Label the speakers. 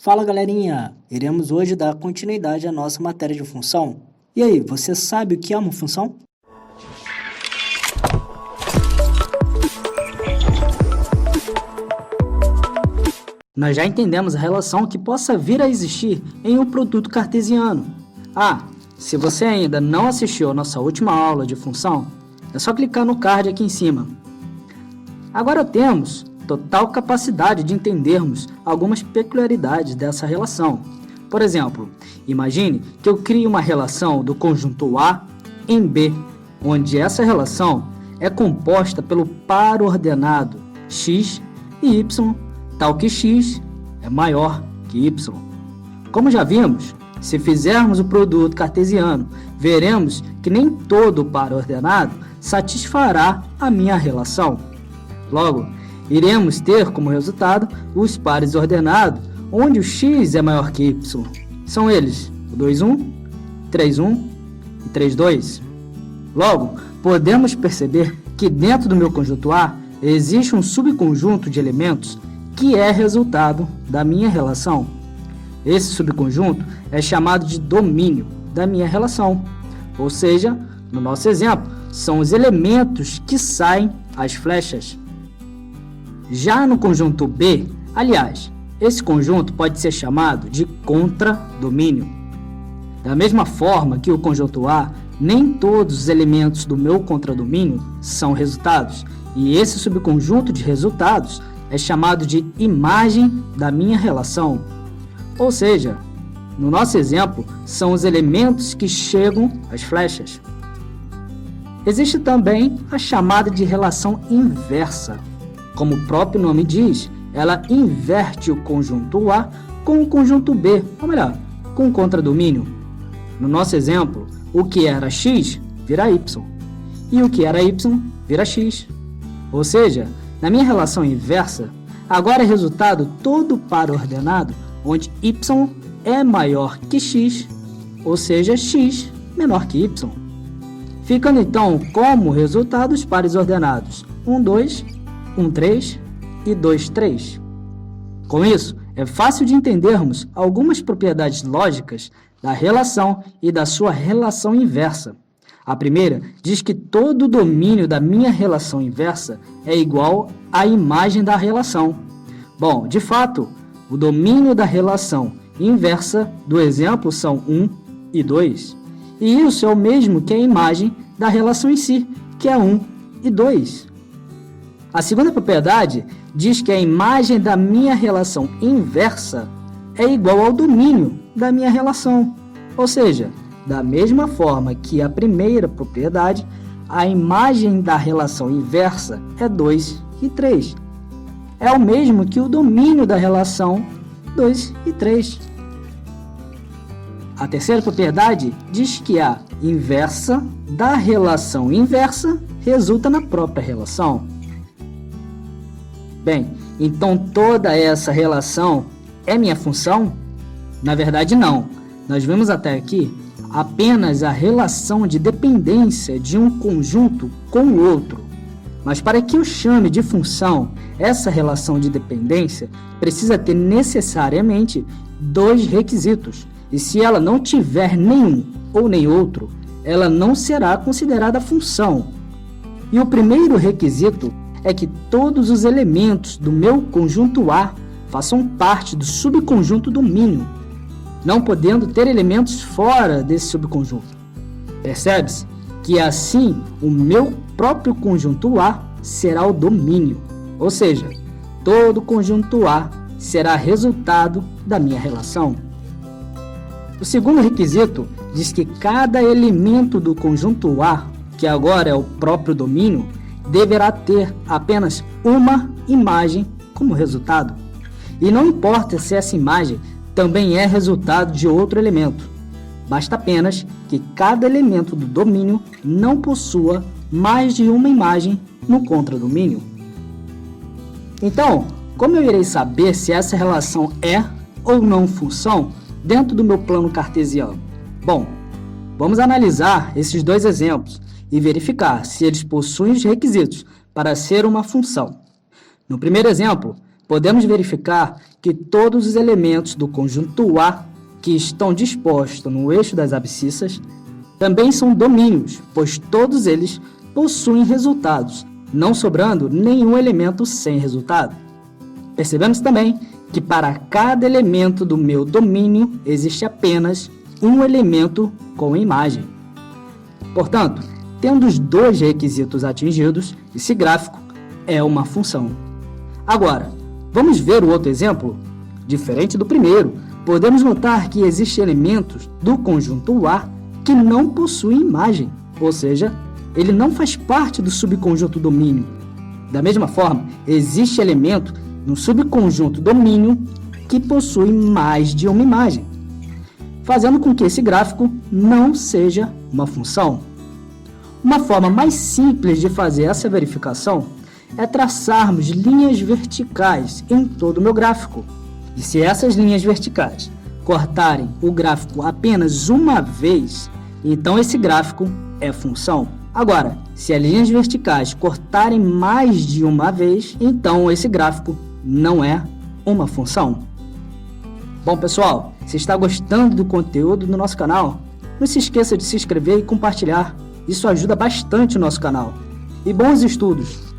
Speaker 1: Fala galerinha, iremos hoje dar continuidade à nossa matéria de função. E aí, você sabe o que é uma função? Nós já entendemos a relação que possa vir a existir em um produto cartesiano. Se você ainda não assistiu a nossa última aula de função, é só clicar no card aqui em cima. Agora temos total capacidade de entendermos algumas peculiaridades dessa relação. Por exemplo, imagine que eu crie uma relação do conjunto A em B, onde essa relação é composta pelo par ordenado x e y, tal que x é maior que y. Como já vimos, se fizermos o produto cartesiano, veremos que nem todo par ordenado satisfará a minha relação. Logo, iremos ter como resultado os pares ordenados, onde o x é maior que y. São eles o 2, 1, 3, 1 e 3, 2. Logo, podemos perceber que dentro do meu conjunto A existe um subconjunto de elementos que é resultado da minha relação. Esse subconjunto é chamado de domínio da minha relação. Ou seja, no nosso exemplo, são os elementos que saem as flechas. Já no conjunto B, aliás, esse conjunto pode ser chamado de contradomínio. Da mesma forma que o conjunto A, nem todos os elementos do meu contradomínio são resultados, e esse subconjunto de resultados é chamado de imagem da minha relação. Ou seja, no nosso exemplo, são os elementos que chegam às flechas. Existe também a chamada de relação inversa. Como o próprio nome diz, ela inverte o conjunto A com o conjunto B, ou melhor, com o contradomínio. No nosso exemplo, o que era x vira y, e o que era y vira x. Ou seja, na minha relação inversa, agora é resultado todo par ordenado onde y é maior que x, ou seja, x menor que y. Ficando então como resultado os pares ordenados 1, 2, 1, 3 e 2, 3. Com isso, é fácil de entendermos algumas propriedades lógicas da relação e da sua relação inversa. A primeira diz que todo o domínio da minha relação inversa é igual à imagem da relação. Bom, de fato, o domínio da relação inversa do exemplo são 1 e 2. E isso é o mesmo que a imagem da relação em si, que é 1 e 2. A segunda propriedade diz que a imagem da minha relação inversa é igual ao domínio da minha relação. Ou seja, da mesma forma que a primeira propriedade, a imagem da relação inversa é 2 e 3. É o mesmo que o domínio da relação 2 e 3. A terceira propriedade diz que a inversa da relação inversa resulta na própria relação. Bem, então toda essa relação é minha função? Na verdade, não. Nós vemos até aqui apenas a relação de dependência de um conjunto com o outro. Mas para que eu chame de função essa relação de dependência, precisa ter necessariamente dois requisitos. E se ela não tiver nenhum ou nem outro, ela não será considerada função. E o primeiro requisito é que todos os elementos do meu conjunto A façam parte do subconjunto domínio, não podendo ter elementos fora desse subconjunto. Percebe-se que assim o meu próprio conjunto A será o domínio, ou seja, todo conjunto A será resultado da minha relação. O segundo requisito diz que cada elemento do conjunto A, que agora é o próprio domínio, deverá ter apenas uma imagem como resultado. E não importa se essa imagem também é resultado de outro elemento. Basta apenas que cada elemento do domínio não possua mais de uma imagem no contradomínio. Então, como eu irei saber se essa relação é ou não função dentro do meu plano cartesiano? Bom, vamos analisar esses dois exemplos e verificar se eles possuem os requisitos para ser uma função. No primeiro exemplo, podemos verificar que todos os elementos do conjunto A que estão dispostos no eixo das abscissas também são domínios, pois todos eles possuem resultados, não sobrando nenhum elemento sem resultado. Percebemos também que para cada elemento do meu domínio existe apenas um elemento com imagem. Portanto, tendo os dois requisitos atingidos, esse gráfico é uma função. Agora, vamos ver o outro exemplo? Diferente do primeiro, podemos notar que existem elementos do conjunto A que não possuem imagem, ou seja, ele não faz parte do subconjunto domínio. Da mesma forma, existe elemento no subconjunto domínio que possui mais de uma imagem, fazendo com que esse gráfico não seja uma função. Uma forma mais simples de fazer essa verificação é traçarmos linhas verticais em todo o meu gráfico. E se essas linhas verticais cortarem o gráfico apenas uma vez, então esse gráfico é função. Agora, se as linhas verticais cortarem mais de uma vez, então esse gráfico não é uma função. Bom, pessoal, se está gostando do conteúdo do nosso canal, não se esqueça de se inscrever e compartilhar. Isso ajuda bastante o nosso canal. E bons estudos!